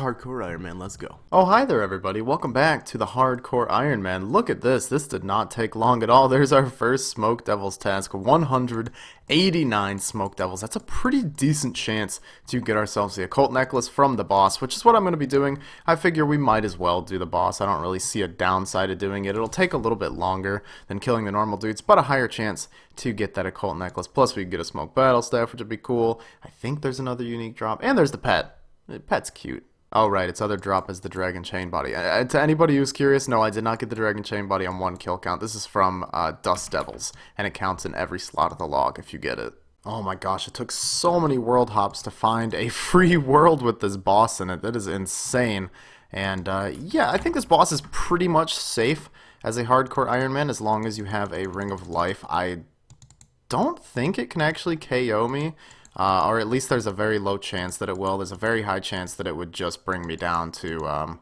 Hardcore Iron Man, let's go. Oh, hi there everybody. Welcome back to the Hardcore Iron Man. Look at this. This did not take long at all. There's our first Smoke Devils task. 189 Smoke Devils. That's a pretty decent chance to get ourselves the Occult necklace from the boss, which is what I'm going to be doing. I figure we might as well do the boss. I don't really see a downside to doing it. It'll take a little bit longer than killing the normal dudes, but a higher chance to get that Occult necklace. Plus we can get a Smoke Battle Staff, which would be cool. I think there's another unique drop, and there's the pet. The pet's cute. Oh, right, its other drop is the Dragon Chain Body. To anybody who's curious, no, I did not get the Dragon Chain Body on one kill count. This is from Dust Devils, and it counts in every slot of the log if you get it. Oh my gosh, it took so many world hops to find a free world with this boss in it. That is insane. And yeah, I think this boss is pretty much safe as a hardcore Iron Man as long as you have a Ring of Life. I don't think it can actually KO me. Or at least there's a very low chance that it will. There's a very high chance that it would just bring me down to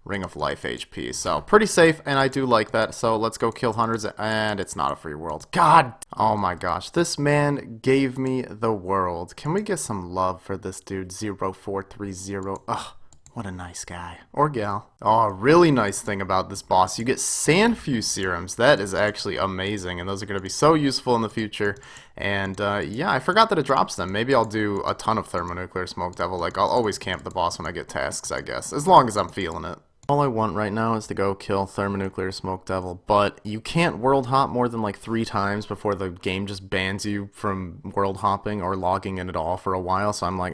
Ring of Life HP. So pretty safe, and I do like that. So let's go kill hundreds, and it's not a free world. God! Oh my gosh, this man gave me the world. Can we get some love for this dude? 0430. Ugh. What a nice guy. Or gal. Oh, a really nice thing about this boss, you get Sandfuse Serums. That is actually amazing, and those are going to be so useful in the future. And yeah, I forgot that it drops them. Maybe I'll do a ton of Thermonuclear Smoke Devil. Like, I'll always camp the boss when I get tasks, I guess. As long as I'm feeling it. All I want right now is to go kill Thermonuclear Smoke Devil, but you can't world hop more than like 3 times before the game just bans you from world hopping or logging in at all for a while, so I'm like,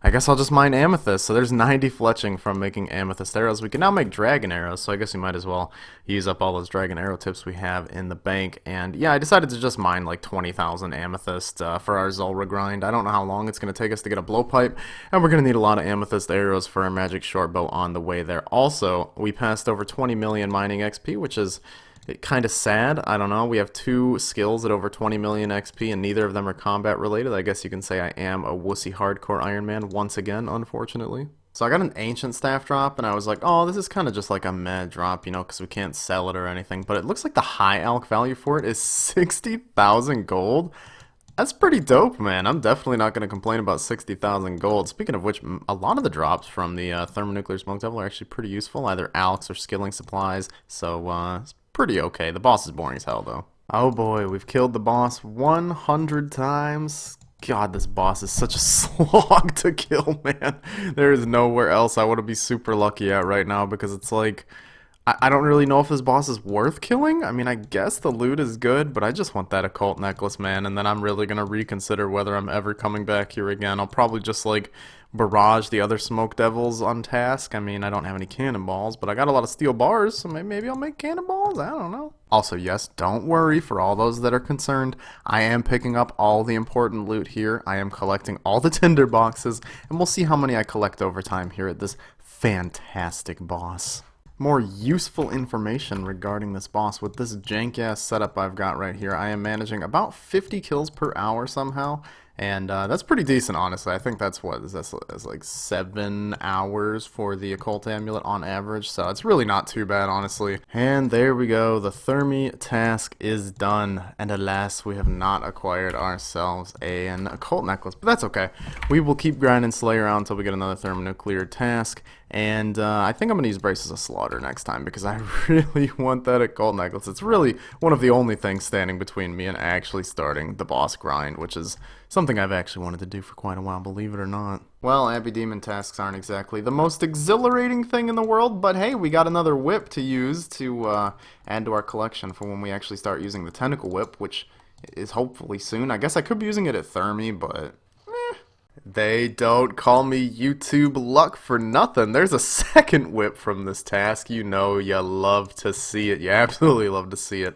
I guess I'll just mine amethyst. So there's 90 fletching from making amethyst arrows. We can now make dragon arrows, so I guess we might as well use up all those dragon arrow tips we have in the bank. And yeah, I decided to just mine like 20,000 amethyst for our Zulrah grind. I don't know how long it's going to take us to get a blowpipe, and we're going to need a lot of amethyst arrows for our magic shortbow on the way there. Also, we passed over 20 million mining XP, which is kind of sad. I don't know. We have 2 skills at over 20 million XP, and neither of them are combat related. I guess you can say I am a wussy hardcore Iron Man once again, unfortunately. So I got an ancient staff drop, and I was like, oh, this is kind of just like a meh drop, you know, because we can't sell it or anything. But it looks like the high alch value for it is 60,000 gold. That's pretty dope, man. I'm definitely not going to complain about 60,000 gold. Speaking of which, a lot of the drops from the Thermonuclear Smoke Devil are actually pretty useful, either alchs or skilling supplies. So it's pretty okay. The boss is boring as hell, though. Oh boy, we've killed the boss 100 times. God, this boss is such a slog to kill, man. There is nowhere else I want to be super lucky at right now, because it's like, I don't really know if this boss is worth killing. I mean, I guess the loot is good, but I just want that Occult necklace, man, and then I'm really going to reconsider whether I'm ever coming back here again. I'll probably just, like, barrage the other Smoke Devils on task. I mean, I don't have any cannonballs, but I got a lot of steel bars, so maybe I'll make cannonballs? I don't know. Also, yes, don't worry, for all those that are concerned, I am picking up all the important loot here. I am collecting all the tinder boxes, and we'll see how many I collect over time here at this fantastic boss. More useful information regarding this boss. With this jank-ass setup I've got right here, I am managing about 50 kills per hour somehow, and that's pretty decent, honestly. I think that's that's like 7 hours for the Occult Amulet on average, so it's really not too bad, honestly. And there we go, the Thermi task is done, and alas, we have not acquired ourselves an Occult necklace, but that's okay. We will keep grinding Slayer out until we get another Thermonuclear task, and I think I'm going to use Braces of Slaughter next time, because I really want that Occult necklace. It's really one of the only things standing between me and actually starting the boss grind, which is something I've actually wanted to do for quite a while, believe it or not. Well, Amphi-Demon tasks aren't exactly the most exhilarating thing in the world, but hey, we got another whip to use to add to our collection for when we actually start using the Tentacle Whip, which is hopefully soon. I guess I could be using it at Thermi, but they don't call me YouTube Luck for nothing. There's a second whip from this task. You know you love to see it. You absolutely love to see it.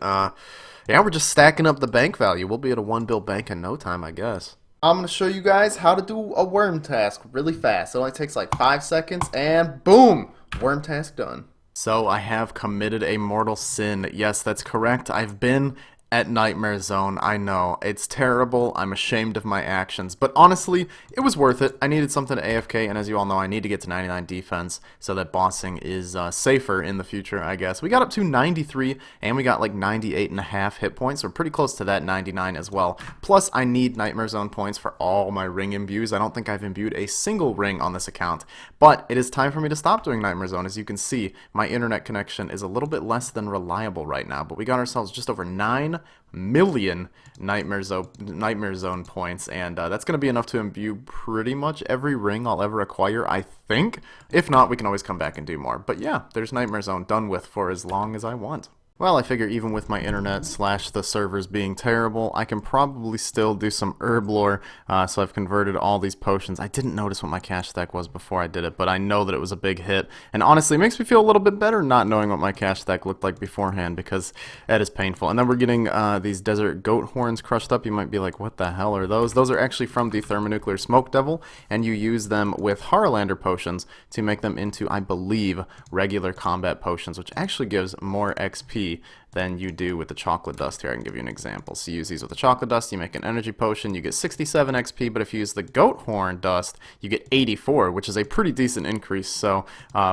Yeah, we're just stacking up the bank value. We'll be at a 1 bill bank in no time, I guess. I'm going to show you guys how to do a worm task really fast. It only takes like 5 seconds, and boom! Worm task done. So I have committed a mortal sin. Yes, that's correct. I've been at Nightmare Zone. I know, it's terrible, I'm ashamed of my actions, but honestly, it was worth it. I needed something to AFK, and as you all know, I need to get to 99 defense so that bossing is safer in the future, I guess. We got up to 93, and we got like 98.5 hit points. We're pretty close to that 99 as well. Plus, I need Nightmare Zone points for all my ring imbues. I don't think I've imbued a single ring on this account, but it is time for me to stop doing Nightmare Zone. As you can see, my internet connection is a little bit less than reliable right now, but we got ourselves just over 9 million Nightmare Zone points, and that's going to be enough to imbue pretty much every ring I'll ever acquire, I think. If not, we can always come back and do more. But yeah, there's Nightmare Zone done with for as long as I want. Well, I figure even with my internet / the servers being terrible, I can probably still do some herb lore, so I've converted all these potions. I didn't notice what my cash stack was before I did it, but I know that it was a big hit, and honestly, it makes me feel a little bit better not knowing what my cash stack looked like beforehand, because that is painful. And then we're getting these desert goat horns crushed up. You might be like, what the hell are those? Those are actually from the thermonuclear smoke devil, and you use them with Harlander potions to make them into, I believe, regular combat potions, which actually gives more XP than you do with the chocolate dust. Here, I can give you an example. So you use these with the chocolate dust, you make an energy potion, you get 67 XP, but if you use the goat horn dust, you get 84, which is a pretty decent increase. So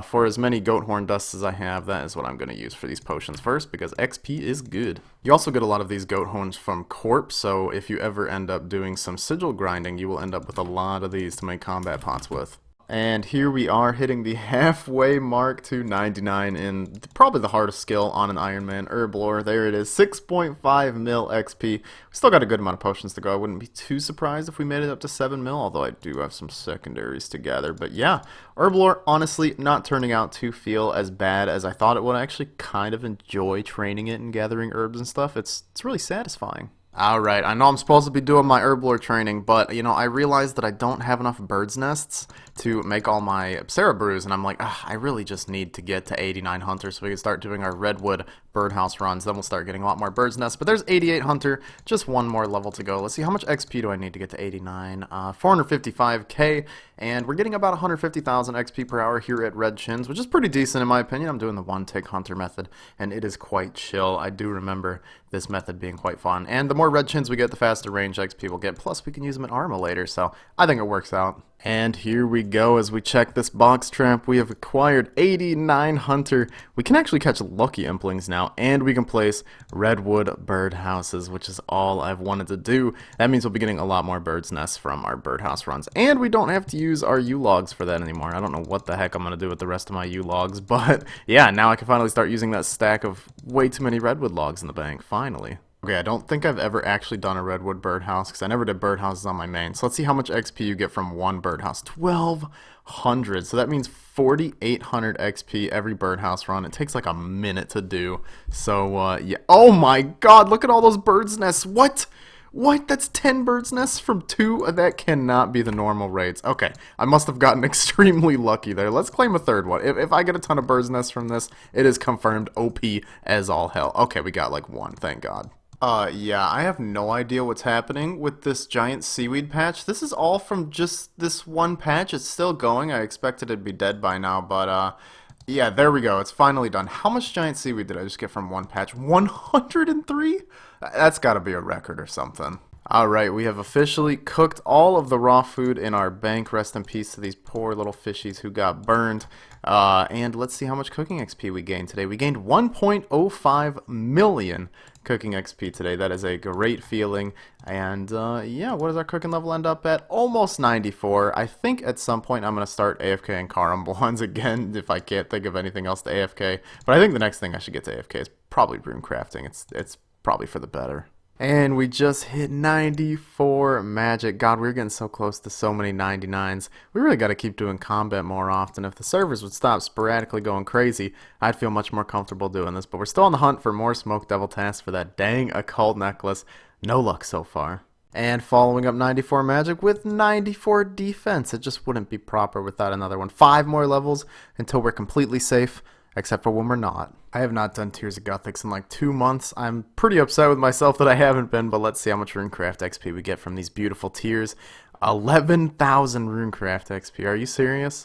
for as many goat horn dusts as I have, that is what I'm going to use for these potions first, because XP is good. You also get a lot of these goat horns from Corpse, so if you ever end up doing some sigil grinding, you will end up with a lot of these to make combat pots with. And here we are hitting the halfway mark to 99 in probably the hardest skill on an Iron Man, Herb Lore. There it is, 6.5 mil XP. We still got a good amount of potions to go. I wouldn't be too surprised if we made it up to 7 mil, although I do have some secondaries to gather. But yeah, Herb Lore, honestly, not turning out to feel as bad as I thought it would. I actually kind of enjoy training it and gathering herbs and stuff. It's really satisfying. Alright, I know I'm supposed to be doing my herb lore training, but, you know, I realized that I don't have enough bird's nests to make all my Sarah brews, and I'm like, I really just need to get to 89 Hunter so we can start doing our Redwood Birdhouse runs. Then we'll start getting a lot more bird's nests. But there's 88 Hunter, just one more level to go. Let's see, how much XP do I need to get to 89? 455k, and we're getting about 150,000 XP per hour here at Red Chins, which is pretty decent in my opinion. I'm doing the one-tick hunter method, and it is quite chill. I do remember this method being quite fun, and the more Red Chins we get, the faster range XP we'll get, plus we can use them in Arma later, so I think it works out. And here we go as we check this box trap. We have acquired 89 Hunter. We can actually catch lucky implings now, and we can place Redwood Birdhouses, which is all I've wanted to do. That means we'll be getting a lot more bird's nests from our birdhouse runs, and we don't have to use our U-logs for that anymore. I don't know what the heck I'm going to do with the rest of my U-logs, but yeah, now I can finally start using that stack of way too many Redwood logs in the bank, finally. Okay, I don't think I've ever actually done a Redwood Birdhouse, because I never did birdhouses on my main. So let's see how much XP you get from one birdhouse. 1,200. So that means 4,800 XP every birdhouse run. It takes like a minute to do. So, yeah. Oh my god, look at all those bird's nests. What? What? That's 10 bird's nests from 2? That cannot be the normal rates. Okay, I must have gotten extremely lucky there. Let's claim a third one. If I get a ton of bird's nests from this, it is confirmed OP as all hell. Okay, we got like one, thank god. Yeah, I have no idea what's happening with this giant seaweed patch. This is all from just this one patch. It's still going. I expected it'd be dead by now, but, yeah, there we go. It's finally done. How much giant seaweed did I just get from one patch? 103? That's gotta be a record or something. Alright, we have officially cooked all of the raw food in our bank. Rest in peace to these poor little fishies who got burned. And let's see how much cooking XP we gained today. We gained 1.05 million cooking XP today. That is a great feeling. And yeah, what does our cooking level end up at? Almost 94. I think at some point I'm going to start AFK and Karambulans again if I can't think of anything else to AFK. But I think the next thing I should get to AFK is probably rune crafting. It's probably for the better. And we just hit 94 magic. God, we're getting so close to so many 99s. We really got to keep doing combat more often. If the servers would stop sporadically going crazy, I'd feel much more comfortable doing this. But we're still on the hunt for more Smoke Devil tasks for that dang occult necklace. No luck so far. And following up 94 magic with 94 defense. It just wouldn't be proper without another one. 5 more levels until we're completely safe. Except for when we're not. I have not done Tears of Gothics in like 2 months. I'm pretty upset with myself that I haven't been, but let's see how much Runecraft XP we get from these beautiful tiers. 11,000 Runecraft XP. Are you serious?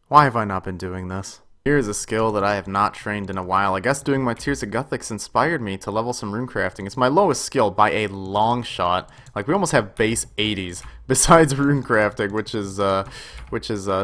Why have I not been doing this? Here's a skill that I have not trained in a while. I guess doing my Tears of Guthix inspired me to level some runecrafting. It's my lowest skill by a long shot. Like, we almost have base 80s besides runecrafting, which is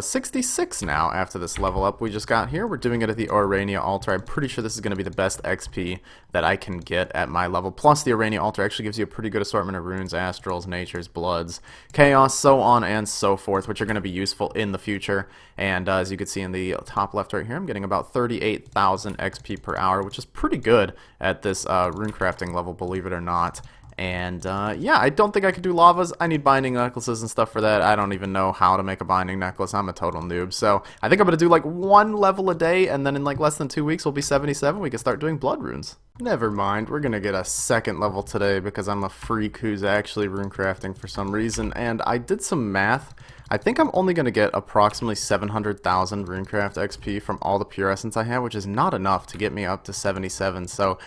66 now after this level up we just got here. We're doing it at the Orania altar. I'm pretty sure this is going to be the best XP that I can get at my level. Plus, the Orania altar actually gives you a pretty good assortment of runes, astrals, natures, bloods, chaos, so on and so forth, which are going to be useful in the future. And as you can see in the top left right here, I'm getting about 38,000 XP per hour, which is pretty good at this runecrafting level, believe it or not. And yeah, I don't think I could do lavas. I need binding necklaces and stuff for that. I don't even know how to make a binding necklace. I'm a total noob. So I think I'm going to do like 1 level a day, and then in like less than 2 weeks we'll be 77. We can start doing blood runes. Never mind, we're going to get a 2nd level today because I'm a freak who's actually runecrafting for some reason. And I did some math. I think I'm only going to get approximately 700,000 runecraft XP from all the pure essence I have, which is not enough to get me up to 77. So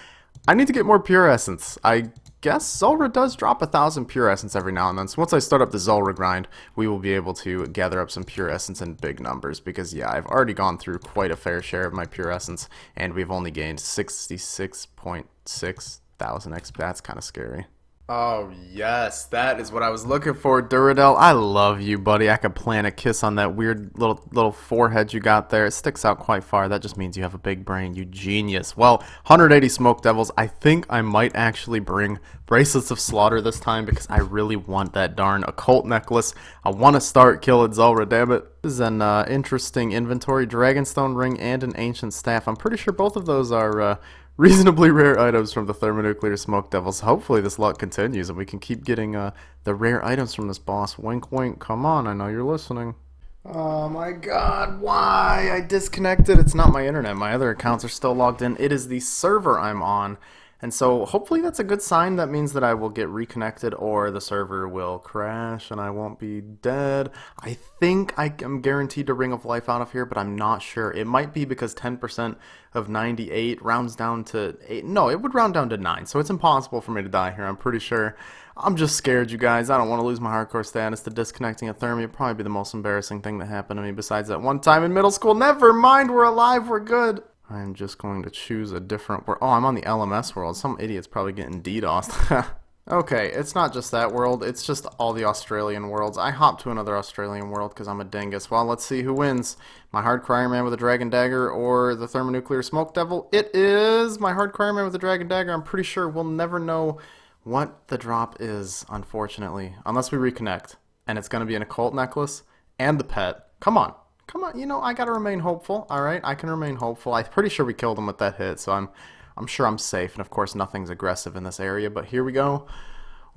I need to get more pure essence. I guess Zulrah does drop 1,000 pure essence every now and then, so once I start up the Zulrah grind, we will be able to gather up some pure essence in big numbers, because yeah, I've already gone through quite a fair share of my pure essence, and we've only gained 66.6 thousand XP. That's kind of scary. Oh, yes, that is what I was looking for, Duradel. I love you, buddy. I could plant a kiss on that weird little forehead you got there. It sticks out quite far. That just means you have a big brain, you genius. Well, 180 Smoke Devils. I think I might actually bring Bracelets of Slaughter this time because I really want that darn Occult necklace. I want to start killing Zulrah, damn it. This is an interesting inventory. Dragonstone ring and an Ancient Staff. I'm pretty sure both of those are reasonably rare items from the Thermonuclear Smoke Devils. Hopefully this luck continues and we can keep getting the rare items from this boss. Wink, wink. Come on, I know you're listening. Oh my god, why? I disconnected. It's not my internet. My other accounts are still logged in. It is the server I'm on. And so hopefully that's a good sign. That means that I will get reconnected or the server will crash and I won't be dead. I think I am guaranteed a Ring of Life out of here, but I'm not sure. It might be because 10% of 98 rounds down to 8. No, it would round down to 9, so it's impossible for me to die here, I'm pretty sure. I'm just scared, you guys. I don't want to lose my hardcore status to disconnecting a thermi. It'd probably be the most embarrassing thing that happened to me besides that one time in middle school. Never mind, we're alive, we're good. I'm just going to choose a different world. Oh, I'm on the LMS world. Some idiot's probably getting DDoSed. Okay, it's not just that world. It's just all the Australian worlds. I hopped to another Australian world because I'm a dingus. Well, let's see who wins. My Hardcore Iron Man with a Dragon Dagger or the Thermonuclear Smoke Devil. It is my Hardcore Iron Man with a Dragon Dagger. I'm pretty sure we'll never know what the drop is, unfortunately. Unless we reconnect. And it's going to be an Occult necklace and the pet. Come on. Come on, you know, I gotta remain hopeful, alright? I can remain hopeful. I'm pretty sure we killed him with that hit, so I'm sure I'm safe. And of course, nothing's aggressive in this area, but here we go.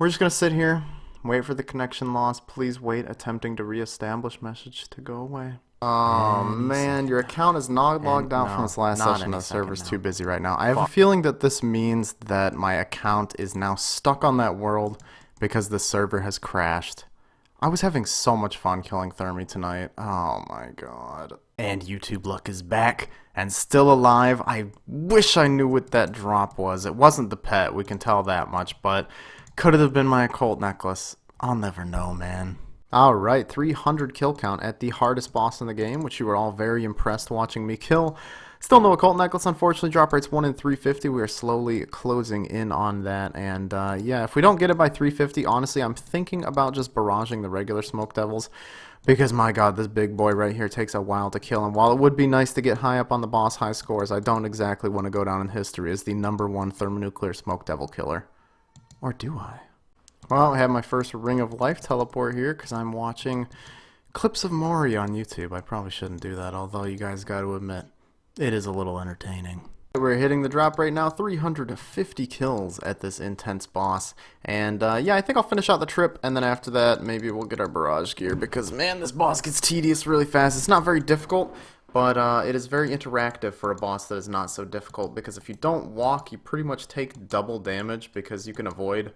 We're just gonna sit here, wait for the connection loss. Please wait, attempting to reestablish message to go away. Oh, man, your account is not logged out from its last session. The server's too busy right now. I have a feeling that this means that my account is now stuck on that world because the server has crashed. I was having so much fun killing Thermi tonight. Oh my god. And YouTube Luck is back and still alive. I wish I knew what that drop was. It wasn't the pet, we can tell that much, but could it have been my Occult necklace? I'll never know, man. Alright, 300 kill count at the hardest boss in the game, which you were all very impressed watching me kill. Still no Occult necklace, unfortunately. Drop rate's 1 in 350. We are slowly closing in on that. And yeah, if we don't get it by 350, honestly, I'm thinking about just barraging the regular Smoke Devils. Because, my god, this big boy right here takes a while to kill. And while it would be nice to get high up on the boss high scores, I don't exactly want to go down in history as the #1 Thermonuclear Smoke Devil killer. Or do I? Well, I have my first Ring of Life teleport here because I'm watching clips of Mori on YouTube. I probably shouldn't do that, although you guys got to admit, it is a little entertaining. We're hitting the drop right now, 350 kills at this intense boss. And yeah, I think I'll finish out the trip, and then after that, maybe we'll get our barrage gear, because man, this boss gets tedious really fast. It's not very difficult, but it is very interactive for a boss that is not so difficult, because if you don't walk, you pretty much take double damage, because you can avoid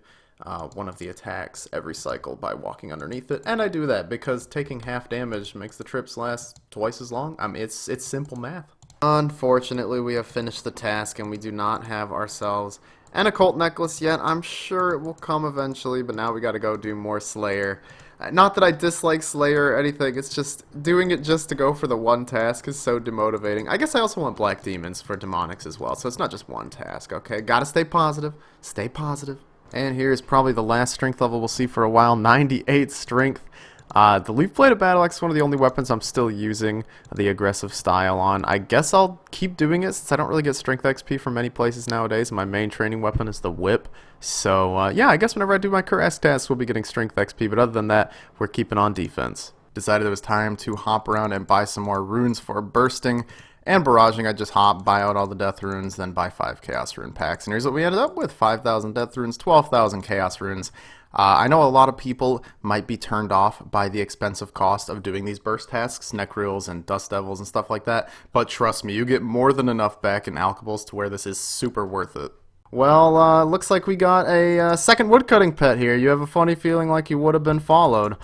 one of the attacks every cycle by walking underneath it. And I do that, because taking half damage makes the trips last twice as long. I mean, it's simple math. Unfortunately, we have finished the task and we do not have ourselves an Occult necklace yet. I'm sure it will come eventually, but now we gotta go do more Slayer. Not that I dislike Slayer or anything, it's just doing it just to go for the one task is so demotivating. I guess I also want Black Demons for Demonics as well, so it's not just one task, okay? Gotta stay positive. Stay positive. And here's probably the last strength level we'll see for a while, 98 strength. The Leaf Blade of Battle Axe is one of the only weapons I'm still using the aggressive style on. I guess I'll keep doing it since I don't really get strength XP from many places nowadays. My main training weapon is the whip. So, yeah, I guess whenever I do my Caress tasks, we'll be getting strength XP. But other than that, we're keeping on defense. Decided it was time to hop around and buy some more runes for bursting and barraging. I just hop, buy out all the death runes, then buy 5 chaos rune packs. And here's what we ended up with: 5,000 death runes, 12,000 chaos runes. I know a lot of people might be turned off by the expensive cost of doing these burst tasks, Necrules and Dust Devils and stuff like that, but trust me, you get more than enough back in Alkables to where this is super worth it. Well, looks like we got a second woodcutting pet here. You have a funny feeling like you would have been followed.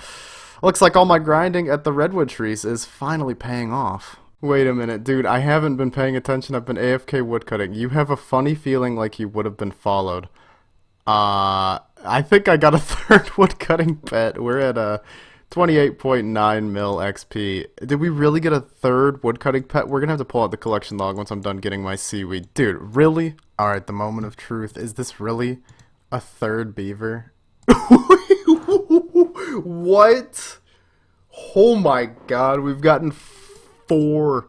Looks like all my grinding at the redwood trees is finally paying off. Wait a minute, dude, I haven't been paying attention. I've been AFK woodcutting. You have a funny feeling like you would have been followed. I think I got a third woodcutting pet. We're at a 28.9 mil XP. Did we really get a third woodcutting pet? We're gonna have to pull out the collection log once I'm done getting my seaweed. Dude, really? Alright, the moment of truth. Is this really a third beaver? What? Oh my god, we've gotten 4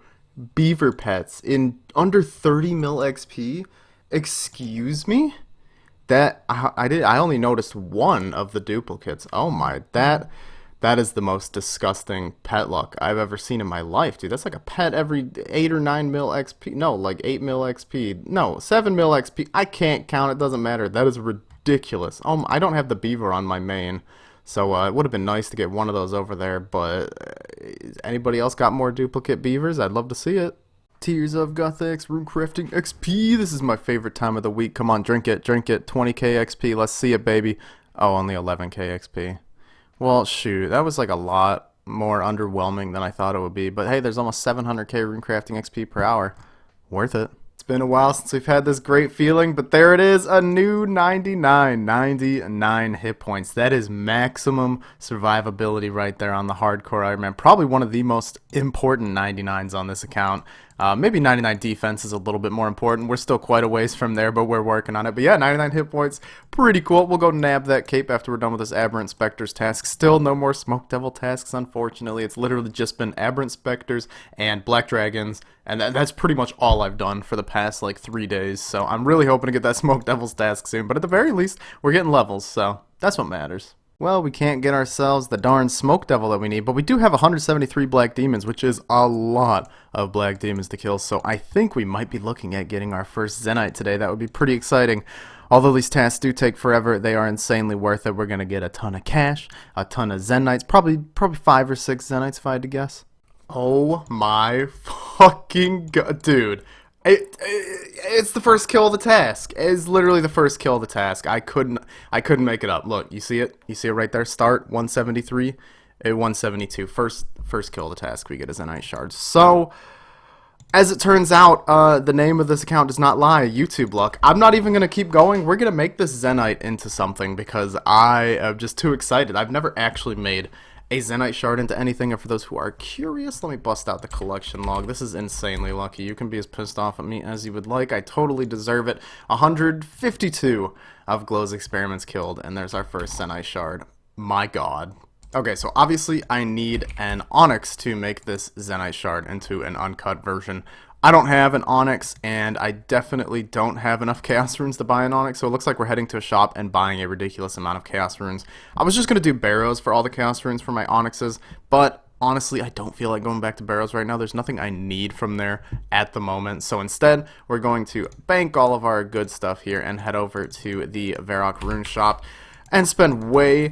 beaver pets in under 30 mil XP? Excuse me? That I only noticed one of the duplicates. Oh my, that is the most disgusting pet luck I've ever seen in my life, dude. That's like a pet every 8 or 9 mil XP. No, like 8 mil XP. No, 7 mil XP. I can't count. It doesn't matter. That is ridiculous. I don't have the beaver on my main, so it would have been nice to get one of those over there. But anybody else got more duplicate beavers? I'd love to see it. Tears of Gothics, Runecrafting XP. This is my favorite time of the week. Come on, drink it, drink it. 20k XP, let's see it, baby. Oh, only 11k XP. Well, shoot, that was like a lot more underwhelming than I thought it would be. But hey, there's almost 700k Runecrafting XP per hour. Worth it. It's been a while since we've had this great feeling, but there it is, a new 99 hit points. That is maximum survivability right there on the hardcore Iron Man. Probably one of the most important 99s on this account. Maybe 99 defense is a little bit more important. We're still quite a ways from there, but we're working on it. But yeah, 99 hit points, pretty cool. We'll go nab that cape after we're done with this Aberrant Specters task. Still no more Smoke Devil tasks, unfortunately. It's literally just been Aberrant Specters and Black Dragons, and that's pretty much all I've done for the past like 3 days. So I'm really hoping to get that Smoke Devils task soon. But at the very least, we're getting levels, so that's what matters. Well, we can't get ourselves the darn Smoke Devil that we need, but we do have 173 Black Demons, which is a lot of Black Demons to kill, so I think we might be looking at getting our first Zenite today. That would be pretty exciting. Although these tasks do take forever, they are insanely worth it. We're going to get a ton of cash, a ton of Zenites, probably 5 or 6 Zenites if I had to guess. Oh my fucking god, dude. It's the first kill of the task. It's literally the first kill of the task. I couldn't make it up. Look, you see it? You see it right there? Start 173, 172. First kill of the task. We get a Zenite shard. So, as it turns out, the name of this account does not lie. YouTube luck. I'm not even gonna keep going. We're gonna make this Zenite into something because I am just too excited. I've never actually made a Zenite shard into anything, and for those who are curious, let me bust out the collection log. This is insanely lucky. You can be as pissed off at me as you would like. I totally deserve it. 152 of Glow's experiments killed, and there's our first Zenite shard. My god. Okay, so obviously I need an Onyx to make this Zenite shard into an uncut version. I don't have an Onyx, and I definitely don't have enough Chaos Runes to buy an Onyx, so it looks like we're heading to a shop and buying a ridiculous amount of Chaos Runes. I was just going to do Barrows for all the Chaos Runes for my Onyxes, but honestly, I don't feel like going back to Barrows right now. There's nothing I need from there at the moment, so instead, we're going to bank all of our good stuff here and head over to the Varrock Rune Shop and spend way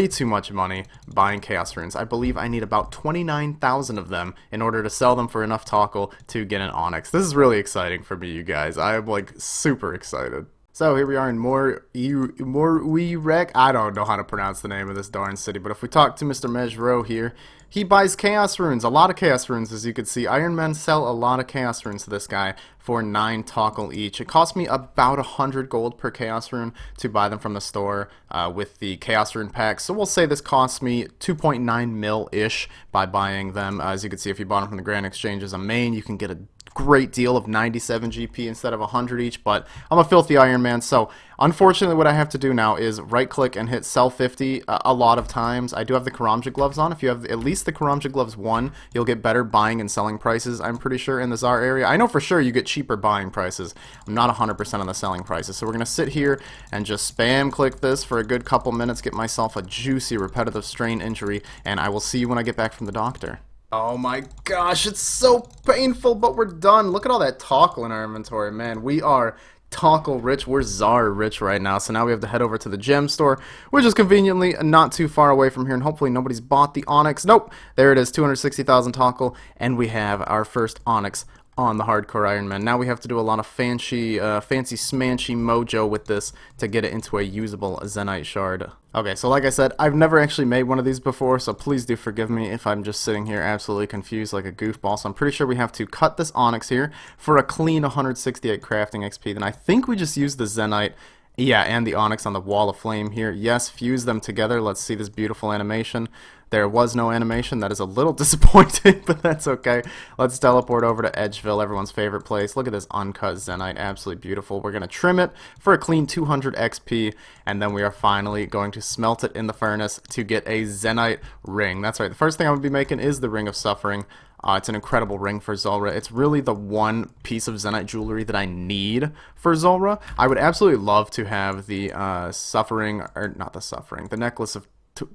too much money buying Chaos Runes. I believe I need about 29,000 of them in order to sell them for enough Tokkul to get an Onyx. This is really exciting for me, you guys. I am like super excited. So here we are in Morwirek. I don't know how to pronounce the name of this darn city, but if we talk to Mr. Mejro here, he buys Chaos Runes, a lot of Chaos Runes, as you can see. Iron Men sell a lot of Chaos Runes to this guy for 9 Tockle each. It cost me about 100 gold per Chaos Rune to buy them from the store with the Chaos Rune pack. So we'll say this cost me 2.9 mil-ish by buying them. As you can see, if you bought them from the Grand Exchange as a main, you can get a great deal of 97 GP instead of 100 each, but I'm a filthy Iron Man, so unfortunately what I have to do now is right click and hit sell 50 a lot of times. I do have the Karamja gloves on. If you have at least the Karamja gloves 1, you'll get better buying and selling prices, I'm pretty sure, in the Tsar area. I know for sure you get cheaper buying prices. I'm not 100% on the selling prices, so we're going to sit here and just spam click this for a good couple minutes, get myself a juicy repetitive strain injury, and I will see you when I get back from the doctor. Oh my gosh, it's so painful, but we're done. Look at all that Tockle in our inventory, man. We are Tockle rich. We're Tsar rich right now. So now we have to head over to the gem store, which is conveniently not too far away from here, and hopefully nobody's bought the Onyx. Nope, there it is, 260,000 Tockle, and we have our first Onyx on the Hardcore Iron Man. Now we have to do a lot of fancy smanchy mojo with this to get it into a usable Zenite shard. Okay, so like I said, I've never actually made one of these before, so please do forgive me if I'm just sitting here absolutely confused like a goofball. So I'm pretty sure we have to cut this Onyx here for a clean 168 crafting XP. Then I think we just use the Zenite, yeah, and the Onyx on the Wall of Flame here. Yes, fuse them together. Let's see this beautiful animation. There was no animation. That is a little disappointing, but that's okay. Let's teleport over to Edgeville, everyone's favorite place. Look at this uncut Zenite. Absolutely beautiful. We're going to trim it for a clean 200 XP, and then we are finally going to smelt it in the furnace to get a Zenite ring. That's right. The first thing I'm going to be making is the Ring of Suffering. It's an incredible ring for Zulrah. It's really the one piece of Zenite jewelry that I need for Zulrah. I would absolutely love to have the Suffering, or not the Suffering, the Necklace of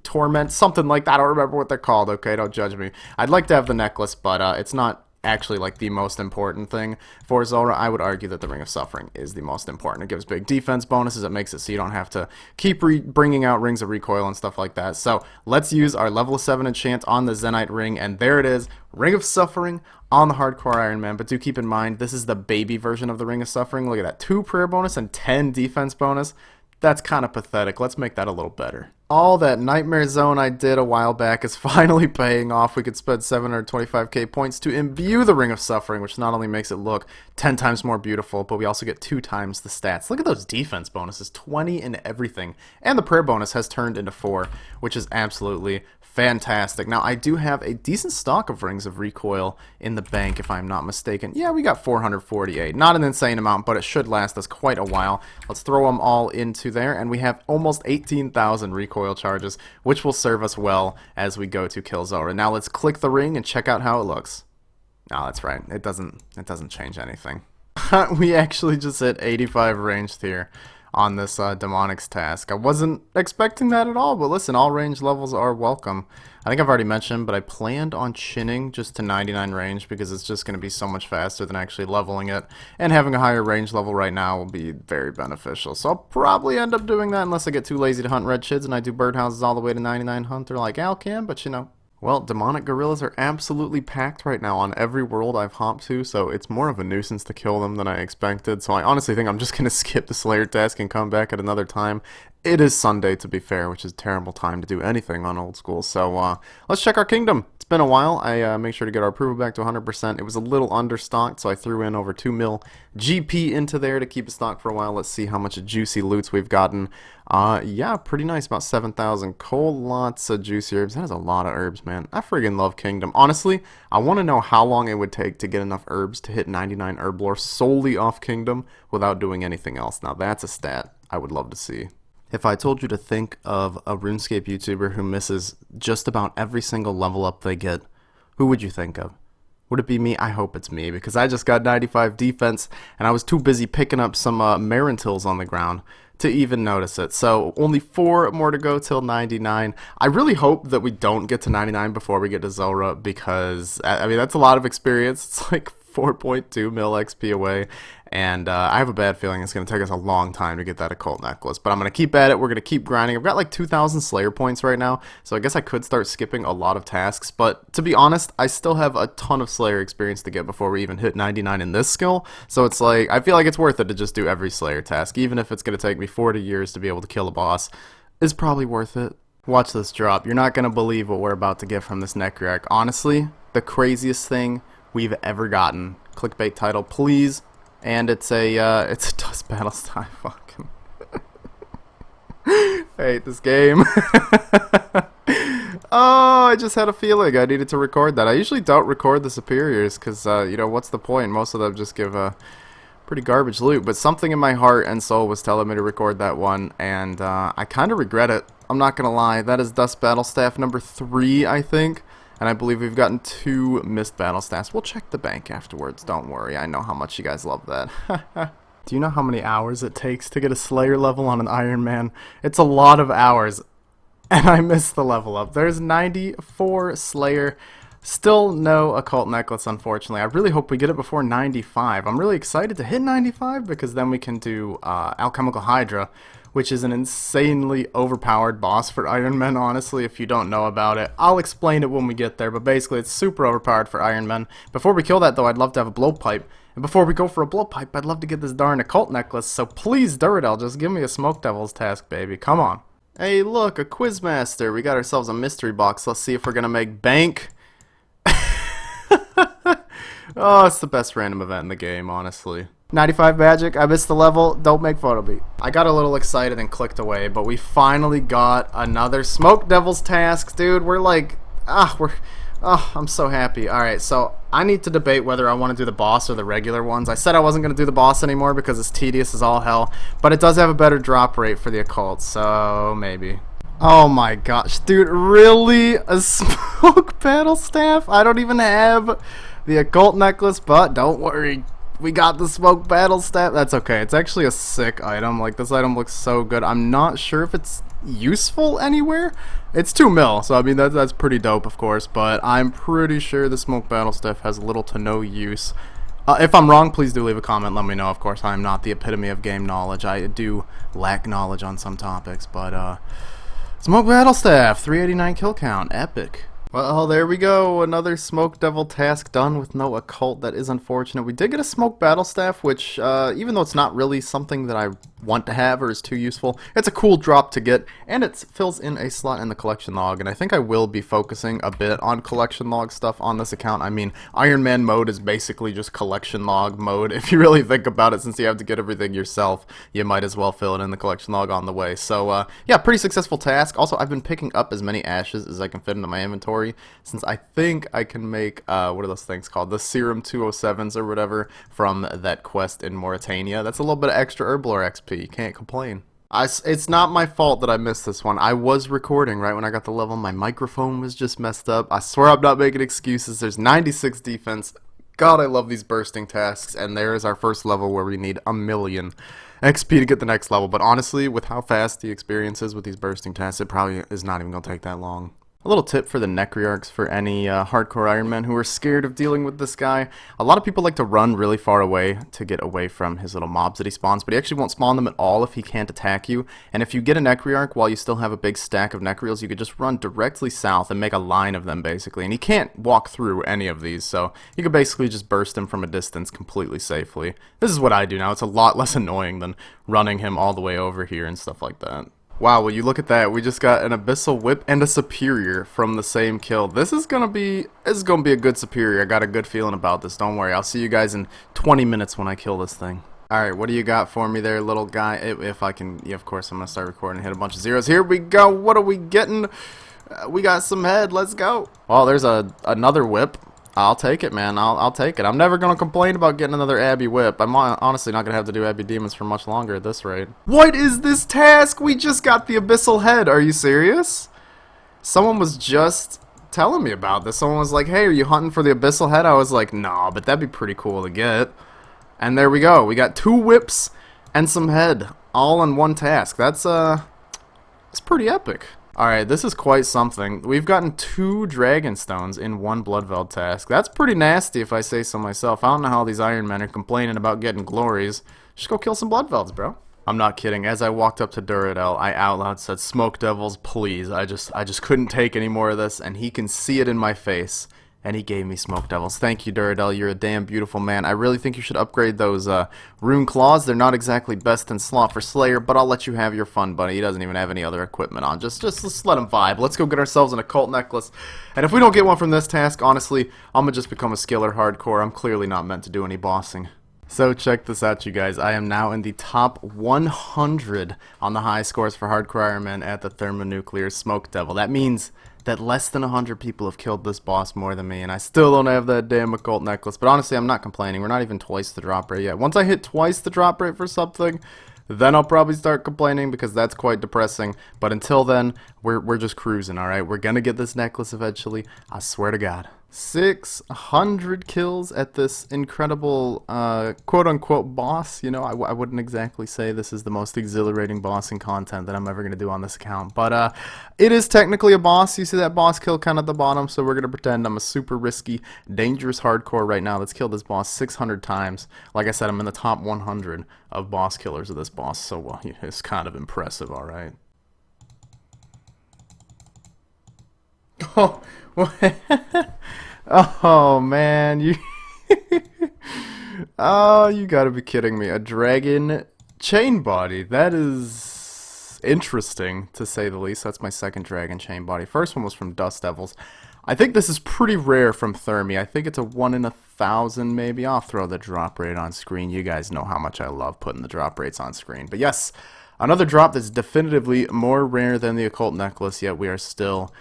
Torment, something like that. I don't remember what they're called, okay? Don't judge me. I'd like to have the necklace, but it's not actually like the most important thing for Zulrah. I would argue that the Ring of Suffering is the most important. It gives big defense bonuses. It makes it so you don't have to keep bringing out Rings of Recoil and stuff like that. So let's use our level 7 enchant on the Zenite ring, and there it is, Ring of Suffering on the Hardcore Iron Man. But do keep in mind, this is the baby version of the Ring of Suffering. Look at that, 2 prayer bonus and 10 defense bonus. That's kind of pathetic. Let's make that a little better. All that Nightmare Zone I did a while back is finally paying off. We could spend 725k points to imbue the Ring of Suffering, which not only makes it look 10 times more beautiful, but we also get 2 times the stats. Look at those defense bonuses, 20 in everything. And the prayer bonus has turned into 4, which is absolutely fantastic. Now, I do have a decent stock of Rings of Recoil in the bank, if I'm not mistaken. Yeah, we got 448. Not an insane amount, but it should last us quite a while. Let's throw them all into there, and we have almost 18,000 recoil charges, which will serve us well as we go to kill Zulrah. Now, let's click the ring and check out how it looks. No, that's right. It doesn't change anything. We actually just hit 85 ranged here on this demonics task. I wasn't expecting that at all, but listen, all range levels are welcome. I think I've already mentioned, but I planned on chinning just to 99 range because it's just going to be so much faster than actually leveling it, and having a higher range level right now will be very beneficial. So I'll probably end up doing that unless I get too lazy to hunt red chids and I do birdhouses all the way to 99 hunter like Al can, but you know. Well, demonic gorillas are absolutely packed right now on every world I've hopped to, so it's more of a nuisance to kill them than I expected. So I honestly think I'm just going to skip the Slayer task and come back at another time. It is Sunday, to be fair, which is a terrible time to do anything on old school. So let's check our kingdom. It's been a while. I make sure to get our approval back to 100%. It was a little understocked, so I threw in over 2 mil GP into there to keep it stocked for a while. Let's see how much juicy loots we've gotten. Yeah, pretty nice. About 7,000 coal, lots of juicy herbs. That is a lot of herbs, man. I friggin' love Kingdom. Honestly, I want to know how long it would take to get enough herbs to hit 99 herb lore solely off Kingdom without doing anything else. Now, that's a stat I would love to see. If I told you to think of a RuneScape YouTuber who misses just about every single level up they get, who would you think of? Would it be me? I hope it's me, because I just got 95 defense, and I was too busy picking up some Marintils on the ground to even notice it. So only 4 more to go till 99. I really hope that we don't get to 99 before we get to Zulrah, because, I mean, that's a lot of experience. It's like 4.2 mil XP away, and I have a bad feeling it's going to take us a long time to get that occult necklace, but I'm going to keep at it. We're going to keep grinding. I've got like 2,000 Slayer points right now, so I guess I could start skipping a lot of tasks, but to be honest, I still have a ton of Slayer experience to get before we even hit 99 in this skill, so it's like, I feel like it's worth it to just do every Slayer task, even if it's going to take me 40 years to be able to kill a boss. It's probably worth it. Watch this drop. You're not going to believe what we're about to get from this Necryarch. Honestly, the craziest thing we've ever gotten. Clickbait title, please. And it's a Dust Battle style. Fucking. I hate this game. Oh, I just had a feeling I needed to record that. I usually don't record the superiors because, you know, what's the point? Most of them just give a pretty garbage loot, but something in my heart and soul was telling me to record that one, and I kind of regret it. I'm not gonna lie. That is Dust Battle Staff number 3, I think, and I believe we've gotten 2 Mist Battle Staffs. We'll check the bank afterwards, don't worry. I know how much you guys love that. Do you know how many hours it takes to get a Slayer level on an Iron Man? It's a lot of hours, and I missed the level up. There's 94 Slayer. Still no occult necklace, unfortunately. I really hope we get it before 95. I'm really excited to hit 95 because then we can do Alchemical Hydra, which is an insanely overpowered boss for Iron Men, honestly, if you don't know about it. I'll explain it when we get there, but basically it's super overpowered for Iron Men. Before we kill that, though, I'd love to have a blowpipe. And before we go for a blowpipe, I'd love to get this darn occult necklace, so please, Duradel, just give me a Smoke Devil's task, baby. Come on. Hey, look, a Quizmaster. We got ourselves a mystery box. Let's see if we're going to make bank. Oh, it's the best random event in the game, honestly. 95 magic, I missed the level, don't make fun of me. I got a little excited and clicked away, but we finally got another Smoke Devil's task, dude. We're like, I'm so happy. Alright, so I need to debate whether I want to do the boss or the regular ones. I said I wasn't going to do the boss anymore because it's tedious as all hell, but it does have a better drop rate for the occult, so maybe. Oh my gosh, dude, really? A Smoke Battle Staff? I don't even have the occult necklace, but don't worry. We got the Smoke Battle Staff. That's okay. It's actually a sick item. Like, this item looks so good. I'm not sure if it's useful anywhere. It's 2 mil, so I mean, that's pretty dope, of course, but I'm pretty sure the Smoke Battle Staff has little to no use. If I'm wrong, please do leave a comment. Let me know. Of course, I'm not the epitome of game knowledge. I do lack knowledge on some topics, but, Smoke Battle Staff, 389 kill count, epic. Well, there we go, another Smoke Devil task done with no occult. That is unfortunate. We did get a Smoke Battle Staff, which, even though it's not really something that I want to have or is too useful, it's a cool drop to get, and it fills in a slot in the collection log, and I think I will be focusing a bit on collection log stuff on this account. I mean, Iron Man mode is basically just collection log mode. If you really think about it, since you have to get everything yourself, you might as well fill it in the collection log on the way. So, yeah, pretty successful task. Also, I've been picking up as many ashes as I can fit into my inventory, since I think I can make, what are those things called? The Serum 207s or whatever from that quest in Mauritania. That's a little bit of extra Herblore XP. Can't complain. It's not my fault that I missed this one. I was recording right when I got the level. My microphone was just messed up. I swear I'm not making excuses. There's 96 defense. God, I love these bursting tasks. And there is our first level where we need 1,000,000 XP to get the next level. But honestly, with how fast the experience is with these bursting tasks, it probably is not even going to take that long. A little tip for the Necryarchs for any hardcore Iron Men who are scared of dealing with this guy. A lot of people like to run really far away to get away from his little mobs that he spawns, but he actually won't spawn them at all if he can't attack you. And if you get a Necryarch while you still have a big stack of Necryals, you could just run directly south and make a line of them, basically. And he can't walk through any of these, so you could basically just burst him from a distance completely safely. This is what I do now. It's a lot less annoying than running him all the way over here and stuff like that. Wow, will you look at that? We just got an Abyssal Whip and a Superior from the same kill. This is gonna be a good Superior. I got a good feeling about this. Don't worry. I'll see you guys in 20 minutes when I kill this thing. Alright, what do you got for me there, little guy? If I can, yeah, of course, I'm gonna start recording and hit a bunch of zeros. Here we go. What are we getting? We got some head. Let's go. Well, there's another whip. I'll take it, man. I'll take it. I'm never going to complain about getting another Abbey Whip. I'm honestly not going to have to do Abbey Demons for much longer at this rate. What is this task? We just got the Abyssal Head. Are you serious? Someone was just telling me about this. Someone was like, hey, are you hunting for the Abyssal Head? I was like, nah, but that'd be pretty cool to get. And there we go. We got 2 whips and some head all in one task. That's pretty epic. Alright, this is quite something. We've gotten 2 Dragon Stones in 1 Bloodveld task. That's pretty nasty if I say so myself. I don't know how these Iron Men are complaining about getting glories. Just go kill some Bloodvelds, bro. I'm not kidding. As I walked up to Duradel, I out loud said, "Smoke Devils, please." I just couldn't take any more of this, and he can see it in my face. And he gave me Smoke Devils. Thank you, Duradel. You're a damn beautiful man. I really think you should upgrade those Rune Claws. They're not exactly best in slot for Slayer, but I'll let you have your fun, buddy. He doesn't even have any other equipment on. Just let's let him vibe. Let's go get ourselves an Occult necklace. And if we don't get one from this task, honestly, I'm going to just become a skiller hardcore. I'm clearly not meant to do any bossing. So check this out, you guys. I am now in the top 100 on the high scores for Hardcore Iron Man at the Thermonuclear Smoke Devil. That means that less than 100 people have killed this boss more than me, and I still don't have that damn Occult necklace. But honestly, I'm not complaining. We're not even twice the drop rate yet. Once I hit twice the drop rate for something, then I'll probably start complaining because that's quite depressing. But until then, we're just cruising, alright? We're gonna get this necklace eventually. I swear to God. 600 kills at this incredible quote-unquote boss. You know, I wouldn't exactly say this is the most exhilarating bossing content that I'm ever going to do on this account, but it is technically a boss. You see that boss kill kind of at the bottom, so we're going to pretend I'm a super risky, dangerous hardcore right now that's killed this boss 600 times. Like I said, I'm in the top 100 of boss killers of this boss, so well, it's kind of impressive, alright? Oh, oh man, you oh, you gotta be kidding me. A dragon chain body. That is interesting, to say the least. That's my second dragon chain body. First one was from Dust Devils. I think this is pretty rare from Thermi. I think it's a 1 in 1,000 maybe. I'll throw the drop rate on screen. You guys know how much I love putting the drop rates on screen. But yes, another drop that's definitively more rare than the Occult necklace, yet we are still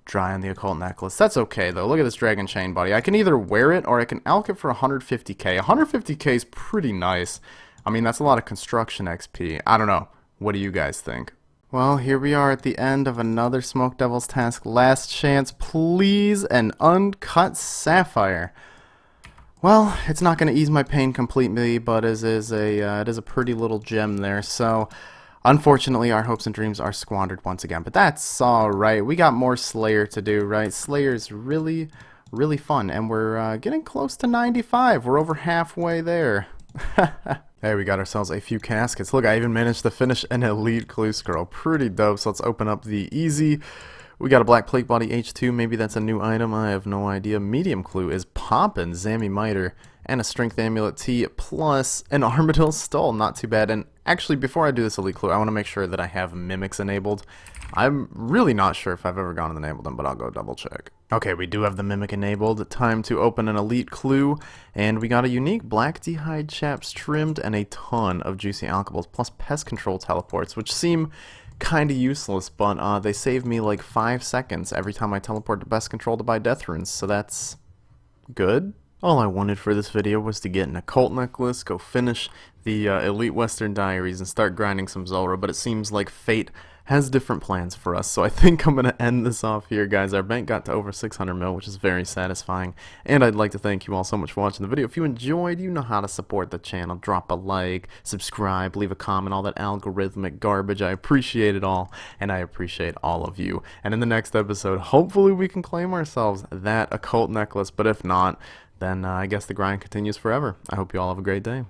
dry on the Occult necklace. That's okay though. Look at this dragon chain body. I can either wear it or I can alch it for 150k. 150k is pretty nice. I mean, that's a lot of construction XP. I don't know. What do you guys think? Well, here we are at the end of another Smoke Devils task. Last chance, please, an uncut sapphire. Well, it's not going to ease my pain completely, but it is a pretty little gem there. So unfortunately, our hopes and dreams are squandered once again, but that's alright. We got more Slayer to do, right? Slayer's really, really fun, and we're getting close to 95. We're over halfway there. There, we got ourselves a few caskets. Look, I even managed to finish an Elite Clue Scroll. Pretty dope, so let's open up the easy. We got a Black Plate Body H2, maybe that's a new item, I have no idea. Medium Clue is poppin', Zammy Miter, and a Strength Amulet T, plus an Armadillo Skull, not too bad. And actually, before I do this Elite Clue, I want to make sure that I have Mimics enabled. I'm really not sure if I've ever gone and enabled them, but I'll go double check. Okay, we do have the Mimic enabled. Time to open an Elite Clue, and we got a unique Black D'hide Chaps trimmed and a ton of Juicy Alkables, plus Pest Control Teleports, which seem kind of useless, but they save me like 5 seconds every time I teleport to Pest Control to buy Death Runes, so that's good. All I wanted for this video was to get an Occult necklace, go finish the Elite Western Diaries, and start grinding some Zulrah, but it seems like fate has different plans for us, so I think I'm going to end this off here, guys. Our bank got to over 600 mil, which is very satisfying, and I'd like to thank you all so much for watching the video. If you enjoyed, you know how to support the channel. Drop a like, subscribe, leave a comment, all that algorithmic garbage. I appreciate it all, and I appreciate all of you. And in the next episode, hopefully we can claim ourselves that Occult necklace, but if not, then I guess the grind continues forever. I hope you all have a great day.